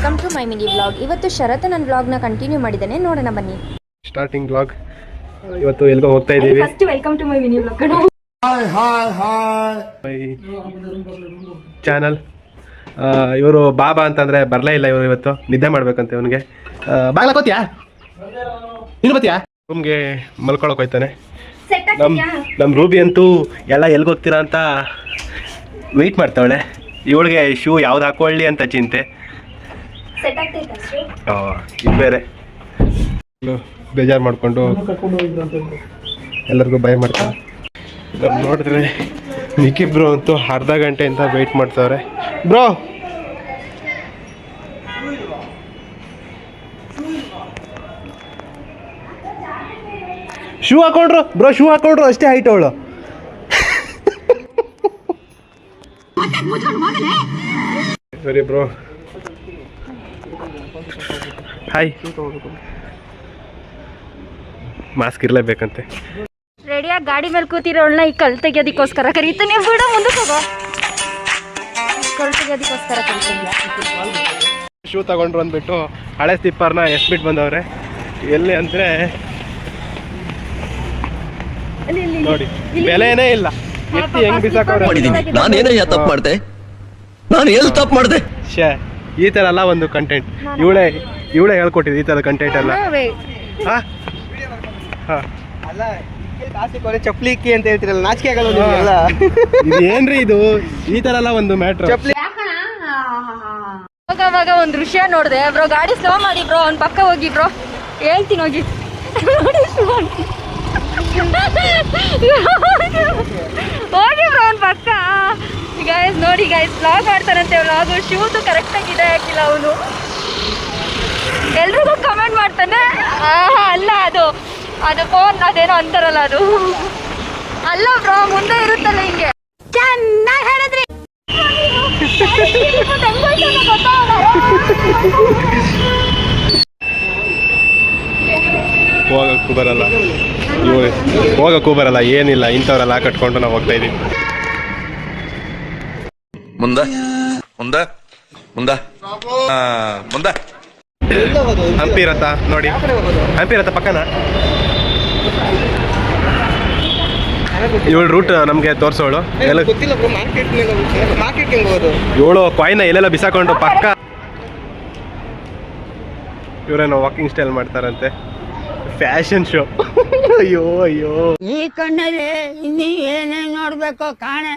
Welcome to my mini vlog. ಇವತ್ತು ಶರತ್ ನನ್ನ ವ್ಲಾಗ್ನ ಕಂಟಿನ್ಯೂ ಮಾಡಿದ್ದಾನೆ, ನೋಡೋಣ ಬನ್ನಿ. Starting vlog. ಇವತ್ತು ಎಲ್ಗೋ ಹೋಗ್ತಾ ಇದ್ದೀವಿ. First welcome to my mini vlog. My channel. ಇವರು ಬಾಬಾ ಅಂತಂದ್ರೆ ಬರಲೇ ಇಲ್ಲ. ಇವರು ಇವತ್ತು ನಿದ್ದೆ ಮಾಡ್ಬೇಕಂತೆ. ಇವನಿಗೆ ಬಾಗ್ಲಾಕೋತಿಯಾ ನೀನು ಬತ್ತೀಯಾ ರೂಮ್ಗೆ ಮಲ್ಕೊಳಕ್ ಹೋಯ್ತಾನೆ. ನಮ್ಮ ರೂಬಿ ಅಂತೂ ಎಲ್ಲ ಎಲ್ಗೋಗ್ತೀರಾ ಅಂತ ವೆಯ್ಟ್ ಮಾಡ್ತಾವಳೆ. ಇವಳಿಗೆ ಶೂ ಯಾವ್ದು ಹಾಕೊಳ್ಳಿ ಅಂತ ಚಿಂತೆ. ಇದು ಬೇರೆ ಬೇಜಾರು ಮಾಡಿಕೊಂಡು ಎಲ್ಲರಿಗೂ ಭಯ ಮಾಡ್ತಾರೆ. ನೋಡಿದ್ರೆ ನಿಕ್ಕಿಬ್ರು ಅಂತೂ ಅರ್ಧ ಗಂಟೆಯಿಂದ ವೆಯ್ಟ್ ಮಾಡ್ತಾವ್ರೆ. ಬ್ರೋ ಶೂ ಹಾಕೊಂಡ್ರು ಬ್ರೋ, ಶೂ ಹಾಕೊಂಡ್ರು ಅಷ್ಟೇ ಹೈಟ್ ಅವಳು. ಸರಿ ಬ್ರೋ, ಹಾಯ್. ಮಾಸ್ಕ್ ಇರಲೇಬೇಕಂತೆ. ರೆಡಿಯಾಗಿ ಗಾಡಿ ಮೇಲೆ ಕೂತಿರೋಳನ್ನ ಈ ಕಲ್ ತೆಗಿಯೋದಕ್ಕೋಸ್ಕರ ಕರೀತಾನೆ. ಬಿಡ ಮುಂದಕ್ಕೆ ಹೋಗೋ, ಕಲ್ ತೆಗಿಯೋದಕ್ಕೋಸ್ಕರ ಕರೀತಾನೆ. ಶೂ ತಗೊಂಡ್ರು ಅಂದ್ಬಿಟ್ಟು ಹಳೆ ಸ್ಲಿಪ್ಪರ್ನ ಎಸ್ಬಿಟ್ಟು ಬಂದವ್ರೆ. ಎಲ್ಲಿ ಅಂದರೆ ನೋಡಿ, ಬೆಲೆನೇ ಇಲ್ಲ. ಎತ್ತಿ ಹೆಂಗ್ ಬಿಸಾಕವ್ರೆ. ನಾನೇನಯ್ಯ ತಪ್ಪು ಮಾಡ್ದೆ? ನಾನು ಎಲ್ಲಿ ತಪ್ಪು ಮಾಡ್ದೆ? ಶೇ, ಈ ಥರ ಎಲ್ಲ ಒಂದು ಕಂಟೆಂಟ್ ಇವಳೇ ಹೇಳ್ಕೊಟ್ಟಿದ್ದು. ಈ ಥರದ ಕಂಟೆಂಟ್ ಎಲ್ಲ ಚಪ್ಲಿಕ್ಕಿ ಅಂತ ಹೇಳ್ತಿರಲ್ಲ, ನಾಚಿಕೆ ಆಗಲ್ಲ ಏನ್ರಿ ಇದು? ಈ ತರ ಎಲ್ಲ ಒಂದು ಮ್ಯಾಟ್ರ್. ಅವಾಗ ಒಂದು ದೃಶ್ಯ ನೋಡಿದೆ ಬ್ರೋ. ಗಾಡಿ ಸ್ಲೋ ಮಾಡಿ ಬ್ರೋ, ಅವ್ನ ಪಕ್ಕ ಹೋಗಿ ಬ್ರೋ, ಹೇಳ್ತೀನಿ ಹೋಗಿ. ಹೋಗಿ ಬ್ರೋ ಅವ್ನ ಪಕ್ಕ. ಗೈಸ್ ನೋಡಿ ಗೈಸ್, ವ್ಲಾಗ್ ಮಾಡ್ತಾರಂತೆ. ವ್ಲಾಗು ಶೂಸು ಕರೆಕ್ಟಾಗಿದೆ, ಹಾಕಿಲ್ಲ ಅವನು. ಎಲ್ರಿಗೂ ಕಮೆಂಟ್ ಮಾಡ್ತಾನೆ. ಅಲ್ಲ ಅದು ಫೋನ್ ಅದೇನೋ ಅಂತಾರಲ್ಲ, ಅದು ಅಲ್ಲ ಬ್ರೋ, ಮುಂದೆ ಇರುತ್ತಲ್ಲ ಹಿಂಗೆ. ಚೆನ್ನಾಗಿ ಹೇಳಿದ್ರಿ. ಹೋಗಕ್ಕೂ ಬರಲ್ಲ ಏನಿಲ್ಲ. ಇಂಥವ್ರೆಲ್ಲ ಕಟ್ಕೊಂಡು ನಾವು ಹೋಗ್ತಾ ಇದೀವಿ. ಹಂಪಿ ರಥ ನೋಡಿ, ಹಂಪಿ ರಥ ಪಕ್ಕನ ಇವಳು ರೂಟ್ ನಮ್ಗೆ ತೋರ್ಸೋಳು. ಇವಳು ಕಾಯಿನ ಎಲ್ಲೆಲ್ಲ ಬಿಸಾಕೊಂಡು ಪಕ್ಕ. ಇವರೇನೋ ವಾಕಿಂಗ್ ಸ್ಟೈಲ್ ಮಾಡ್ತಾರಂತೆ, ಫ್ಯಾಷನ್ ಶೋ. ಅಯ್ಯೋ ಅಯ್ಯೋ, ಈ ಕಣ್ಣಲ್ಲಿ ಇನ್ನೀ ಏನೇನು ನೋಡ್ಬೇಕೋ ಕಾಣೆ.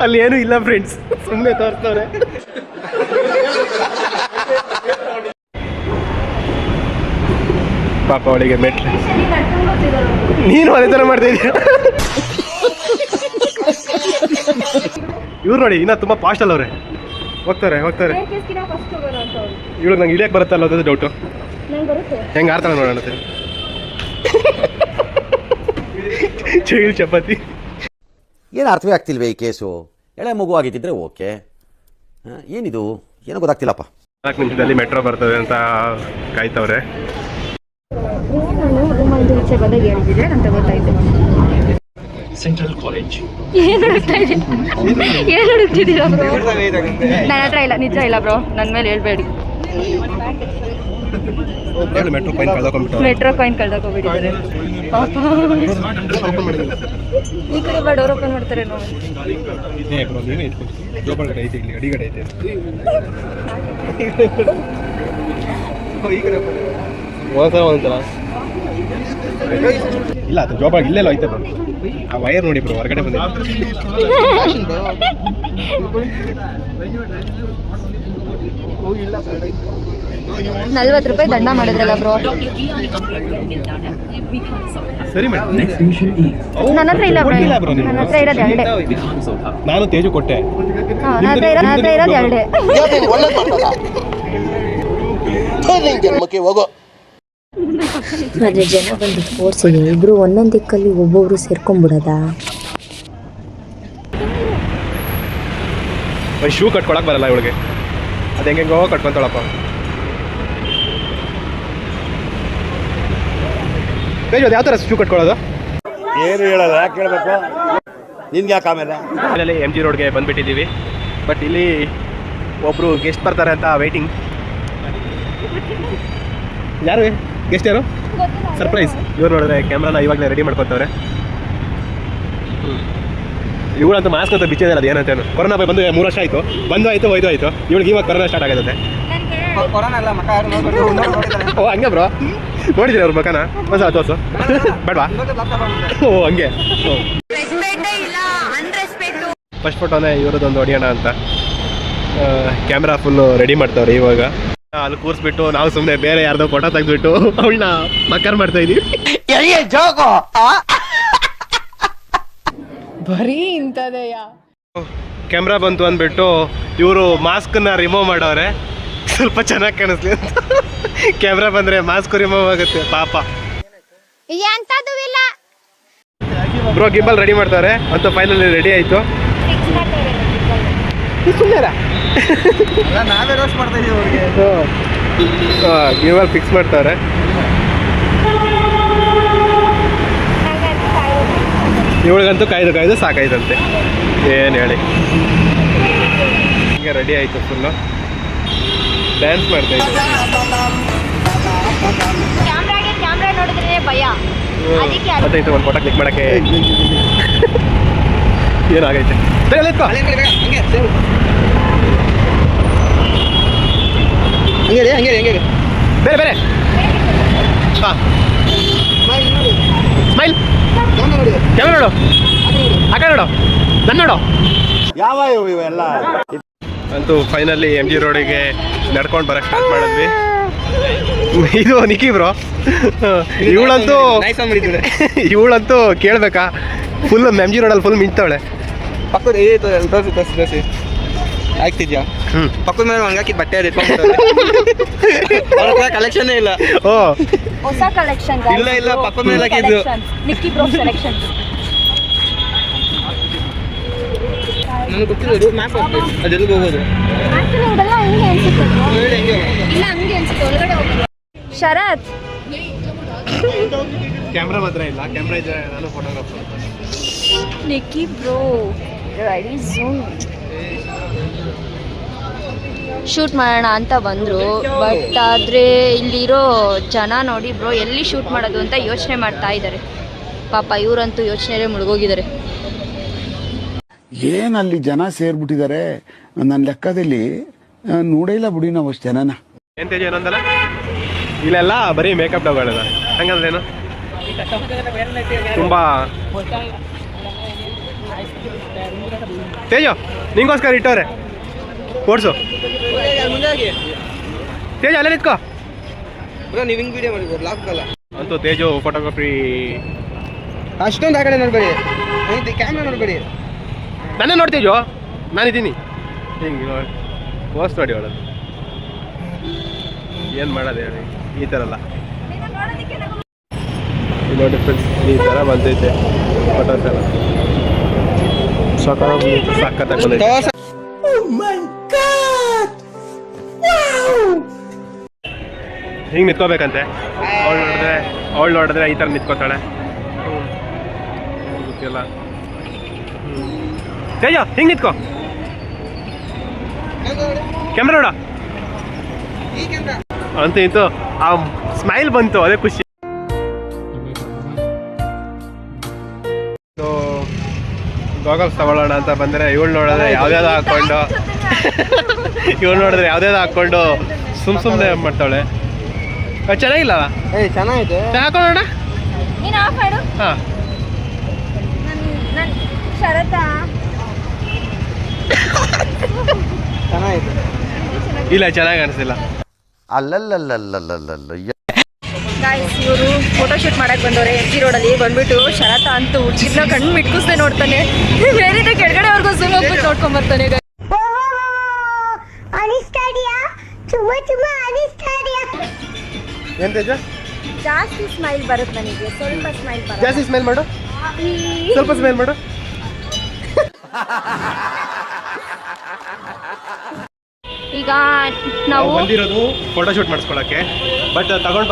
ಅಲ್ಲಿ ಏನೂ ಇಲ್ಲ ಫ್ರೆಂಡ್ಸ್, ಸುಮ್ಮನೆ ತೋರಿಸ್ತವ್ರೆ. ಪಾಪ ಅವಳಿಗೆ ಮೆಟ್ಲು. ನೀನು ಅದೇ ಥರ ಮಾಡ್ತಾ ಇದೀಯ. ಇವ್ರು ನೋಡಿ ಇನ್ನ ತುಂಬಾ ಫಾಸ್ಟ್ ಅಲ್ಲ ಅವ್ರೆ. ಹೋಗ್ತಾರೆ. ಇವಳು ನಂಗೆ ಇಳಿಯಕ್ಕೆ ಬರುತ್ತಲ್ಲ ಅದು ಡೌಟು. ಹೆಂಗೆ ಆಡ್ತಾಳೆ ನೋಡೋಣ. ಚೈಲ್ ಚಪಾತಿ ಏನು ಅರ್ಥವೇ ಆಗ್ತಿಲ್ವೇ ಈ ಕೇಸು? ಎಳೆ ಮಗು ಆಗಿದ್ದಿದ್ರೆ ಓಕೆ, ಏನಿದು ಏನೋ ಗೊತ್ತಾಗ್ತಿಲ್ಲಪ್ಪ. 4 ನಿಮಿಷದಲ್ಲಿ ಮೆಟ್ರೋ ಬರ್ತದೆ ಅಂತ ಕಾಯ್ತವ್ರೆ. ಸೆಂಟ್ರಲ್ ಕಾಲೇಜ್ ಏನು ಹುಡುಕ್ತಿದ್ದೀರಾ ಬ್ರೋ? ನನ್ನ ಹತ್ರ ಇಲ್ಲ, ನಿಜ ಇಲ್ಲ ಬ್ರೋ, ನನ್ನ ಮೇಲೆ ಹೇಳ್ಬೇಡಿ. ಮೆಟ್ರೋ ಕಾಯಿನ್ ಕಳ್ದೋಗ್ಬಿಟ್ಟಿದ್ದಾರೆ ಪಾಪ. ಈ ಕಡೆ ಬಾ, ಡೋರ್ ಓಪನ್ ಮಾಡ್ತಾರೆ ನೋಡಿ. ಇಲ್ಲ ಅದು ಜೋಬಾಗಿ ಇಲ್ಲೆಲ್ಲ ಐತೆ ಬ್ರೋ. ಆ ವೈರ್ ನೋಡಿ ಬ್ರೋ, ಹೊರಗಡೆ ಬಂದಿದೆ. 40 ರೂಪಾಯಿ ದಂಡ ಮಾಡಿದ್ರಲ್ಲ ಬ್ರೋ. ಸರಿ ಮೇಡಮ್, ನನ್ನ ಹತ್ರ ಇಲ್ಲ ಬ್ರೋ, ನನ್ನ ಹತ್ರ ಇರೋದು 2. ನಾನು ತೇಜು ಕೊಟ್ಟೆ. ನನ್ನ ಹತ್ರ ಇರೋದು 2. ಆದ್ರೆ ಜನ ಬಂದು ಫೋರ್ಸಿಗೆ ಇಬ್ರು ಒಂದೊಂದು ದಿಕ್ಕಲ್ಲಿ ಒಬ್ಬೊಬ್ರು ಸೇರ್ಕೊಂಡ್ಬಿಡದ. ಶೂ ಕಟ್ಕೊಳಕ್ ಬರಲ್ಲ ಇವಳಿಗೆ, ಅದು ಹೆಂಗೆಂಗೋ ಕಟ್ಕೊಂತಾಳಪ್ಪ. ತೇಜು ಅದು ಯಾವ ಥರ ಶೂ ಕಟ್ಕೊಳ್ಳೋದು? ಏನು ಹೇಳೋದು, ಯಾಕೆ ಹೇಳ್ಬೇಕು ನಿನ್ಗೆ? ಯಾಕೆ ಆಮೇಲೆ MG ರೋಡ್ಗೆ ಬಂದ್ಬಿಟ್ಟಿದ್ದೀವಿ. ಬಟ್ ಇಲ್ಲಿ ಒಬ್ಬರು ಗೆಸ್ಟ್ ಬರ್ತಾರೆ ಅಂತ ವೆಯ್ಟಿಂಗ್. ಯಾರು ಗೆಸ್ಟ್ ಯಾರು? ಸರ್ಪ್ರೈಸ್. ಇವ್ರು ನೋಡಿದ್ರೆ ಕ್ಯಾಮ್ರಾನ ಇವಾಗಲೇ ರೆಡಿ ಮಾಡ್ಕೊತವ್ರೆ. ಇವಳಂತೂ ಮಾಸ್ಕ್ ಅಂತ ಬಿಚ್ಚಿದ್ದಾರೆ. ಅದು ಏನಂತೇನು ಕೊರೋನಾ ಬಂದು 3 ವರ್ಷ ಆಯಿತು. ಬಂದು ಆಯಿತು ಹೋಯ್ತು ಆಯಿತು. ಇವಳಿಗೆ ಇವಾಗ ಕೊರೋನಾ ಸ್ಟಾರ್ಟ್ ಆಗುತ್ತೆ. ಕೊರೋನಾ ಎಲ್ಲ ಮಕ ಯಾರು ನೋಡ್ಬಿಟ್ಟು ಓ ಹಂಗೆ ಬ್ರೋ, ನೋಡಿದ್ರಿ ಅವ್ರ ಮಕನ ಹೊಸ ತೋರ್ಸು ಬೇಡವಾ? ಓ ಹಂಗೆ. ಫಸ್ಟ್ ಫೋಟೋನೇ ಇವರದೊಂದು ಹೊಡಿಯೋಣ ಅಂತ ಕ್ಯಾಮ್ರಾ ಫುಲ್ಲು ರೆಡಿ ಮಾಡ್ತಾವ್ರೆ. ಇವಾಗ ಅಲ್ಲಿ ಕೂರಿಸ್ಬಿಟ್ಟು ನಾವು ಸುಮ್ಮನೆ ಬೇರೆ ಯಾರ್ದೋ ಫೋಟೋ ತೆಗೆದ್ಬಿಟ್ಟು ಅವಳನ್ನ ಮಕ್ಕರ್ ಮಾಡ್ತಾ ಇದೀವಿ. ಬರೀ ಇಂಥದೆಯಾ. ಕ್ಯಾಮ್ರಾ ಬಂತು ಅಂದ್ಬಿಟ್ಟು ಇವರು ಮಾಸ್ಕನ್ನ ರಿಮೂವ್ ಮಾಡವ್ರೆ, ಸ್ವಲ್ಪ ಚೆನ್ನಾಗಿ ಕಾಣಿಸ್ಲಿ ಅಂತ. ಕ್ಯಾಮ್ರಾ ಬಂದ್ರೆ ಮಾಸ್ಕ್ ರಿಮೂವ್ ಆಗುತ್ತೆ ಪಾಪ. ಬ್ರೋ ಗಿಂಬಲ್ ರೆಡಿ ಮಾಡ್ತಾರೆ ಅಂತ ಫೈನಲಿ ರೆಡಿ ಆಯ್ತು. ನಾವೇ ರೋಸ್ಟ್ ಮಾಡ್ತಾ ಇದೀವಿ ಅವ್ರಿಗೆ. ಗಿಂಬಲ್ ಫಿಕ್ಸ್ ಮಾಡ್ತಾರೆ. ಇವಳಿಗಂತೂ ಕಾಯ್ದು ಸಾಕಾಯ್ತಂತೆ. ಏನು ಹೇಳಿ, ಈಗ ರೆಡಿ ಆಯಿತು ಫುಲ್ಲು ಡ್ಯಾನ್ಸ್ ಮಾಡ್ತಾ ಇದ್ದೆ. ಕ್ಯಾಮ್ರಾ ನೋಡಿದ್ರೆ ಭಯ. ಗೊತ್ತಾಯ್ತು, ಒಂದು ಫೋಟೋ ಕ್ಲಿಕ್ ಮಾಡೋಕ್ಕೆ ಏನಾಗೈತೆ. ಹಂಗೆ ಬೇರೆ ಬೇರೆ ಹಾಂ ಸ್ಮೈಲ್. ಕ್ಯಾಮ್ರಾ ನೋಡು, ಆ ಕಡೆ ನೋಡು, ನನ್ನ ನೋಡು. ಯಾವ ಇವೆಲ್ಲ ಅಂತೂ ಫೈನಲಿ MG ರೋಡಿಗೆ ನಡ್ಕೊಂಡು ಬರೋಕ್ಕೆ ಸ್ಟಾರ್ಟ್ ಮಾಡಿದ್ವಿ. ಇದು ನಿಕ್ಕಿ ಬ್ರೋ. ಇವಳಂತೂ ಕೇಳ್ಬೇಕಾ, ಫುಲ್ MG ರೋಡಲ್ಲಿ ಫುಲ್ ಮಿಂಚ್ತಾವಳೆ. ಪಕ್ಕದ ತೋರಿಸಿ ಆಗ್ತಿದ್ಯಾ? ಪಕ್ಕದ ಮೇಲೆ ಒಣಗಾಕಿದ ಬಟ್ಟೆ ಅದು ಕಲೆಕ್ಷನ್ ಇಲ್ಲ. ಓ ಹೊಸ ಕಲೆಕ್ಷನ್ ಇಲ್ಲ ಪಕ್ಕದ ಮೇಲೆ ಹಾಕಿದ್ದು ನಿಕ್ಕಿ ಬ್ರೋ ಸೆಲೆಕ್ಷನ್. ನನಗೆ ಗೊತ್ತಿಲ್ಲ ಮ್ಯಾಪ್ ಅದೆಲ್ಲಿಗೆ ಹೋಗೋದು. ಶರತ್ ಕ್ಯಾಮ್ರಾ ಮಾತ್ರ ಇಲ್ಲ, ಕ್ಯಾಮ್ರಾ ಇದ್ರೆ ನಾನು ಫೋಟೋಗ್ರಾಫರ್. ನಿಕ್ಕಿ ಬ್ರೋ ರೆಡಿ ಝೂಮ್ ಶೂಟ್ ಮಾಡೋಣ ಅಂತ ಬಂದರು. ಬಟ್ ಆದರೆ ಇಲ್ಲಿರೋ ಜನ ನೋಡಿ ಬ್ರೋ ಎಲ್ಲಿ ಶೂಟ್ ಮಾಡೋದು ಅಂತ ಯೋಚನೆ ಮಾಡ್ತಾ ಇದ್ದಾರೆ. ಪಾಪ ಇವರಂತೂ ಯೋಚನೆಯಲ್ಲೇ ಮುಳುಗೋಗಿದ್ದಾರೆ. ಏನಲ್ಲಿ ಜನ ಸೇರ್ಬಿಟ್ಟಿದ್ದಾರೆ. ನನ್ನ ಲೆಕ್ಕದಲ್ಲಿ ನೋಡೇ ಇಲ್ಲ ಬಿಡಿ ನಾವು ಅಷ್ಟು ಜನನ. ಏನು ತೇಜ ಏನಂದಲ್ಲ, ಇಲ್ಲೆಲ್ಲ ಬರೀ ಮೇಕಪ್ ಡಬ್ಗಳಲ್ಲ ಹಂಗಂದ್ರೇನು ತುಂಬ. ತೇಜ ನಿಂಗೋಸ್ಕರ ಇಟ್ಟವ್ರೆ ಓಡಿಸು. ತೇಜ ಅಲ್ಲೇ ನಿತ್ಕೋ. ನೀವು ಹಿಂಗೆ ವಿಡಿಯೋ ಮಾಡಿಬೋದು ಲಾಕ್ಗಲ್ಲ. ಅಂತೂ ತೇಜು ಫೋಟೋಗ್ರಫಿ ಅಷ್ಟೊಂದು ಆ ಕಡೆ ನೋಡ್ಬೇಡಿ, ಕ್ಯಾಮ್ರಾ ನೋಡ್ಬೇಡಿ. ನಾನೇ ನೋಡ್ತೇಜು, ನಾನಿದ್ದೀನಿ ಹಿಂಗೆ ನೋಡಿ ಪೋಸ್ಟ್ ನೋಡಿ ಅವಳದು. ಏನು ಮಾಡೋದು ಹೇಳಿ, ಈ ಥರ ಅಲ್ಲ. ನೋಡಿ ಫ್ರೆಂಡ್ಸ್, ಈ ಥರ ಬಂದೈತೆ ಫೋಟೋಸ್ ಎಲ್ಲ ಸಖತ್ತಾಗಿ ಬಂದೈತೆ. ಹಿಂಗೆ ನಿಂತ್ಕೋಬೇಕಂತೆ. ಅವಳು ನೋಡಿದ್ರೆ ಈ ಥರ ನಿಂತ್ಕೋತಾಳೆ. ಗೊತ್ತಿಲ್ಲ. ತೇಜ ಹಿಂಗೆ ನಿಂತ್ಕೋ, ಕ್ಯಾಮ್ರಾ ನೋಡ ಅಂತೂ ಇಂತೂ ಆ ಸ್ಮೈಲ್ ಬಂತು, ಅದೇ ಖುಷಿ. ಗಾಗಲ್ಸ್ ತಗೊಳ್ಳೋಣ ಅಂತ ಬಂದರೆ ಇವಳು ನೋಡಿದ್ರೆ ಯಾವ್ದಾವ್ದು ಹಾಕ್ಕೊಂಡು ಸುಮ್ಮನೆ ಮಾಡ್ತಾವಳೆ. ಚೆನ್ನಾಗಿಲ್ಲ ಚೆನ್ನಾಗಿದೆ, ಹಾಕೊಳ್ಳೋಣ. ಹಾಂ ಶರತ ಚೆನ್ನಾಗಿದೆ. ಇಲ್ಲ ಚೆನ್ನಾಗಿ ಅನಿಸಿಲ್ಲ. ಅಲ್ಲಲ್ಲಲ್ಲಲ್ಲಲ್ಲಲ್ಲ ಗಾಯ್ಸ್, ಇವರು ಫೋಟೋಶೂಟ್ ಮಾಡಕ್ಕೆ ಬಂದವ್ರೆ MG ರೋಡಲ್ಲಿ. ಬಂದ್ಬಿಟ್ಟು ಶರತ ಅಂತೂ ಹುಡುಗಿನ ಕಣ್ಣು ಮಿಟ್ಕಿಸ್ದೆ ನೋಡ್ತಾನೆ. ಬೇರೆ ಕೆಳಗಡೆವರೆಗೂ ಸುಮ್ಮ ಹೋಗ್ಬಿಟ್ಟು ನೋಡ್ಕೊಂಬರ್ತಾನೆ. ಏನು ತೇಜ? ಜಾಸ್ತಿ ಸ್ಮೈಲ್ ಬರುತ್ತೆ ನನಗೆ, ಸ್ವಲ್ಪ ಸ್ಮೈಲ್ ಬರುತ್ತೆ. ಜಾಸ್ತಿ ಸ್ಮೈಲ್ ಮಾಡು, ಸ್ವಲ್ಪ ಸ್ಮೈಲ್ ಮಾಡು. ಈಗ ನಾವು ಬಂದಿರೋದು ಫೋಟೋಶೂಟ್ ಮಾಡಿಸ್ಕೊಳ್ಳೋಕ್ಕೆ, ಬಟ್ ತಗೊಳಕ್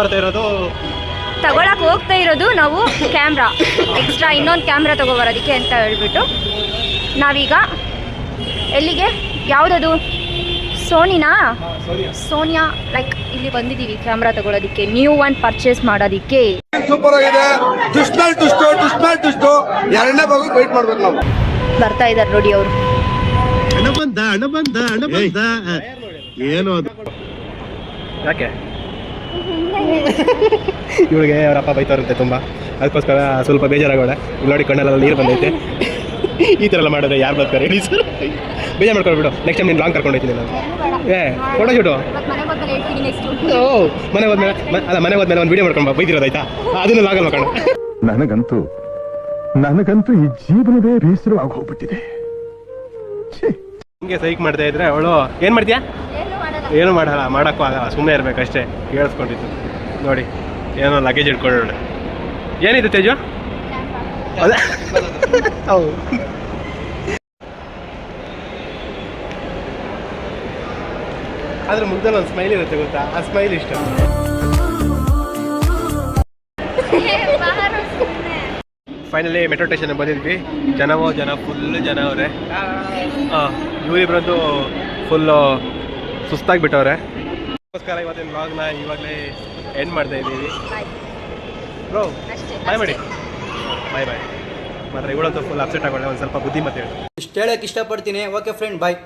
ಹೋಗ್ತಾ ಇರೋದು ನಾವು ಕ್ಯಾಮ್ರಾ ಎಕ್ಸ್ಟ್ರಾ ಇನ್ನೊಂದು ಕ್ಯಾಮ್ರಾ ತಗೋಬರೋದಕ್ಕೆ ಅಂತ ಹೇಳ್ಬಿಟ್ಟು ನಾವೀಗ ಎಲ್ಲಿಗೆ, ಯಾವುದದು ಸೋನಿಯಾ ಲೈಕ್ ಇಲ್ಲಿ ಬಂದಿದ್ದೀವಿ ಕ್ಯಾಮ್ರಾ ತಗೊಳ್ಳೋದಕ್ಕೆ, ನ್ಯೂ ಒನ್ ಪರ್ಚೇಸ್ ಮಾಡೋದಕ್ಕೆ. ಸೂಪರ್ ಆಗಿದೆ. ದುಷ್ಟು ಎರಡನೇ ಭಾಗ ವೇಟ್ ಮಾಡ್ಬೇಕು ನಾವು. ಬರ್ತಾ ಇದ್ದಾರೆ ನೋಡಿ ಅವರು. ಏನು ಅದು ಯಾಕೆ ಇವಳಿಗೆ ಅವ್ರ ಅಪ್ಪ ಬೈತಾರಂತೆ ತುಂಬ, ಅದಕ್ಕೋಸ್ಕರ ಸ್ವಲ್ಪ ಬೇಜಾರಾಗೋಳೆ. ನೋಡಿ ಕಣ್ಣೆಲ್ಲ ನೀರು ಬಂದೈತೆ. ಈ ಥರ ಎಲ್ಲ ಮಾಡಿದ್ರೆ ಯಾರು ಬರ್ತಾರೆ ಹೇಳಿ ಸರ್? ಬೇಜಾರು ಮಾಡ್ಕೊಳ್ಬಿಡು. ನೆಕ್ಸ್ಟ್ ಟೈಮ್ ನೀನು ಲಾಂಗ್ ಕರ್ಕೊಂಡು ಹೋಗ್ತೀನಿ ನಾನು. ಫೋಟೋ ಶೂಟು ಮನೆಗೆ ಹೋದ್ಮೇಲೆ ಮನೆಗೆ ಹೋದ್ಮೇಲೆ ಒಂದು ವೀಡಿಯೋ ಮಾಡ್ಕೊಂಡು ಬೈದಿರೋದಾಯ್ತಾ, ಅದನ್ನು ಲಾಗಲ್ಲಿ ಮಾಡ್ಕೊಂಡು. ನನಗಂತೂ ಈ ಜೀವನವೇ ಬೇಸರವಾಗಿ ಹೋಗ್ಬಿಟ್ಟಿದೆ. ಹಿಂಗೆ ಸೈಕ್ ಮಾಡ್ತಾ ಇದ್ರೆ ಅವಳು ಏನು ಮಾಡ್ತೀಯಾ? ಏನು ಮಾಡಲ್ಲ, ಮಾಡೋಕ್ಕೂ ಆಗಲ್ಲ, ಸುಮ್ಮನೆ ಇರಬೇಕಷ್ಟೇ. ಕೇಳಿಸ್ಕೊಂಡಿತ್ತು ನೋಡಿ, ಏನೋ ಲಗೇಜ್ ಇಟ್ಕೊಂಡು. ಏನಿದೆ ತೇಜು? ಅದೇ ಹೌದು. ಆದ್ರೆ ಮುಗ್ದಲ್ಲಿ ಒಂದು ಸ್ಮೈಲ್ ಇರುತ್ತೆ ಗೊತ್ತಾ, ಆ ಸ್ಮೈಲ್ ಇಷ್ಟ. ಫೈನಲಿ ಮೆಟ್ರೋ ಸ್ಟೇಷನ್ ಬಂದಿದ್ವಿ. ಜನ ಫುಲ್ ಜನ ಅವರೇ. ಇವರಿಬ್ರಂತೂ ಫುಲ್ಲು ಸುಸ್ತಾಗಿಬಿಟ್ಟವ್ರೆ. ಅದಕ್ಕೋಸ್ಕರ ಇವತ್ತಿನ ವ್ಲಾಗ್ನ ಇವಾಗಲೇ ಎಂಡ್ ಮಾಡ್ತಾ ಇದ್ದೀವಿ. ಬ್ರೋ ಬಾಯ್ ಮಾಡಿ, ಬಾಯ್ ಮಾತ್ರ. ಇವಳಂತೂ ಫುಲ್ ಅಪ್ಸೆಟ್ ಆಗೋಳೆ, ಒಂದು ಸ್ವಲ್ಪ ಬುದ್ಧಿ ಮತ್ತೆ ಇಷ್ಟು ಹೇಳಕ್ಕೆ ಇಷ್ಟಪಡ್ತೀನಿ. ಓಕೆ ಫ್ರೆಂಡ್, ಬಾಯ್.